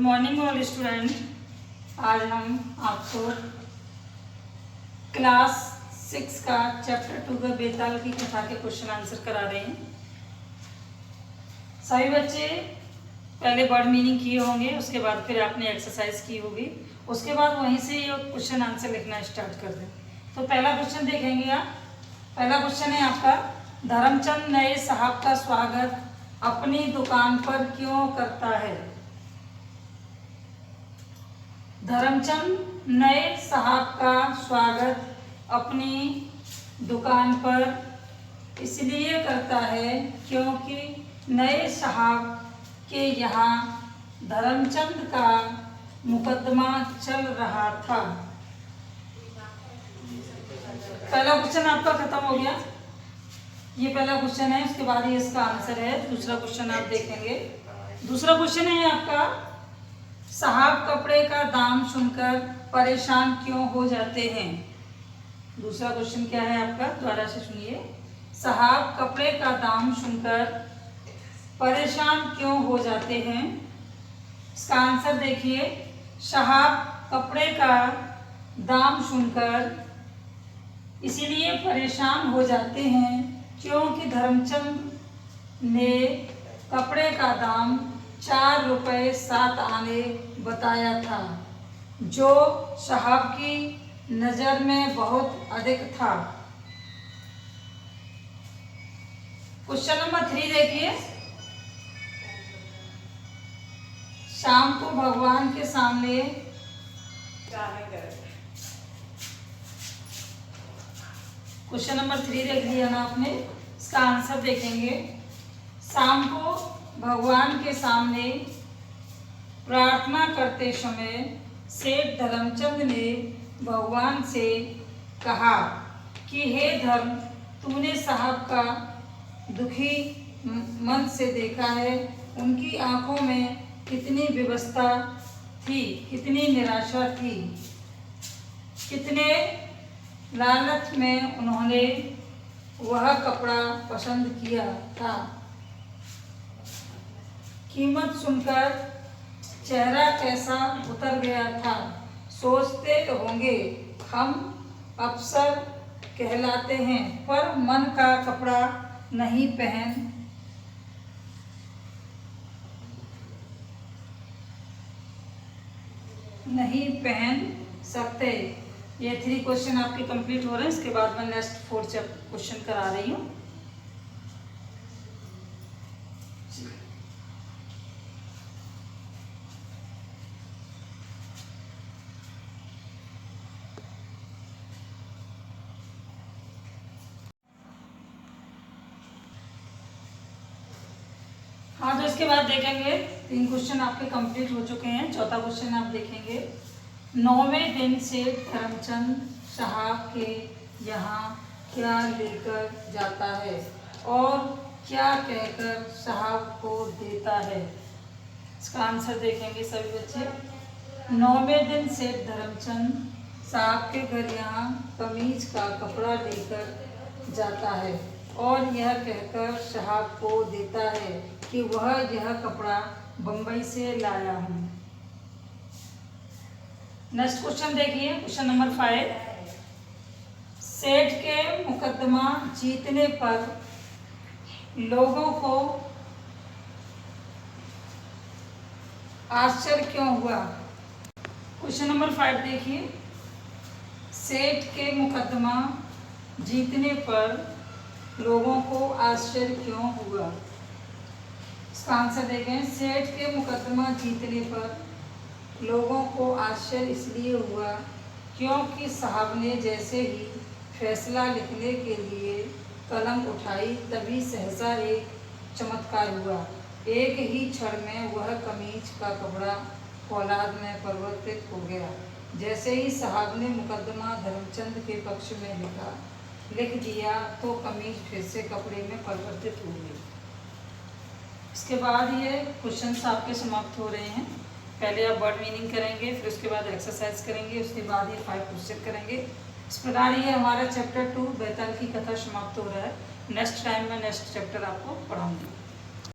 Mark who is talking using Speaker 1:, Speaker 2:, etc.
Speaker 1: Morning all student. आज हम आपको क्लास 6 का चैप्टर 2 का बेताल की कथा के क्वेश्चन आंसर करा रहे हैं। सभी बच्चे पहले वर्ड मीनिंग किए होंगे, उसके बाद फिर आपने एक्सरसाइज की होगी, उसके बाद वहीं से ये क्वेश्चन आंसर लिखना स्टार्ट कर दें। तो पहला क्वेश्चन देखेंगे आप। पहला क्वेश्चन है आपका, धर्मचंद नए साहब का स्वागत अपनी दुकान पर क्यों करता है? धर्मचंद नए साहब का स्वागत अपनी दुकान पर इसलिए करता है क्योंकि नए साहब के यहाँ धर्मचंद का मुकदमा चल रहा था। पहला क्वेश्चन आपका खत्म हो गया। ये पहला क्वेश्चन है, उसके बाद ही इसका आंसर है। दूसरा क्वेश्चन आप देखेंगे। दूसरा क्वेश्चन है आपका, साहब कपड़े का दाम सुनकर परेशान क्यों हो जाते हैं? दूसरा क्वेश्चन क्या है आपका, दोबारा से सुनिए। साहब कपड़े का दाम सुनकर परेशान क्यों हो जाते हैं? इसका आंसर देखिए। साहब कपड़े का दाम सुनकर इसीलिए परेशान हो जाते हैं क्योंकि धर्मचंद ने कपड़े का दाम 4 रुपये 7 आने बताया था, जो साहब की नज़र में बहुत अधिक था। क्वेश्चन नंबर 3 देखिए। शाम को भगवान के सामने क्वेश्चन नंबर 3 देख लिया ना आपने, इसका आंसर देखेंगे। शाम को भगवान के सामने प्रार्थना करते समय सेठ धर्मचंद ने भगवान से कहा कि हे धर्म, तूने साहब का दुखी मन से देखा है। उनकी आंखों में कितनी विवशता थी, कितनी निराशा थी, कितने लालच में उन्होंने वह कपड़ा पसंद किया था। कीमत सुनकर चेहरा कैसा उतर गया था। सोचते होंगे हम अफसर कहलाते हैं पर मन का कपड़ा नहीं पहन सकते। ये 3 क्वेश्चन आपके कंप्लीट हो रहे हैं। इसके बाद मैं नेक्स्ट 4 क्वेश्चन करा रही हूँ। हाँ, तो इसके बाद देखेंगे 3 क्वेश्चन आपके कंप्लीट हो चुके हैं। चौथा क्वेश्चन आप देखेंगे। 9वें दिन से धर्मचंद साहब के यहाँ क्या लेकर जाता है और क्या कहकर साहब को देता है? इसका आंसर देखेंगे सभी बच्चे। 9वें दिन से धर्मचंद साहब के घर यहाँ कमीज का कपड़ा लेकर जाता है और यह कहकर साहब को देता है कि वह यह कपड़ा बम्बई से लाया हूँ। नेक्स्ट क्वेश्चन देखिए। Question number 5। सेठ के मुकदमा जीतने पर लोगों को आश्चर्य क्यों हुआ? क्वेश्चन नंबर 5 देखिए। सेठ के मुकदमा जीतने पर लोगों को आश्चर्य क्यों हुआ? इसका आंसर देखें। सेठ के मुकदमा जीतने पर लोगों को आश्चर्य इसलिए हुआ क्योंकि साहब ने जैसे ही फैसला लिखने के लिए कलम उठाई तभी सहसा एक चमत्कार हुआ। एक ही क्षण में वह कमीज का कपड़ा फौलाद में परिवर्तित हो गया। जैसे ही साहब ने मुकदमा धर्मचंद के पक्ष में लिख दिया तो कमीज फिर से कपड़े में परिवर्तित हो गई। इसके बाद ये क्वेश्चंस आपके समाप्त हो रहे हैं। पहले आप वर्ड मीनिंग करेंगे, फिर उसके बाद एक्सरसाइज करेंगे, उसके बाद ये 5 क्वेश्चन करेंगे। इस प्रकार ये हमारा चैप्टर 2 बेताल की कथा समाप्त हो रहा है। नेक्स्ट टाइम में नेक्स्ट चैप्टर आपको पढ़ाऊंगी।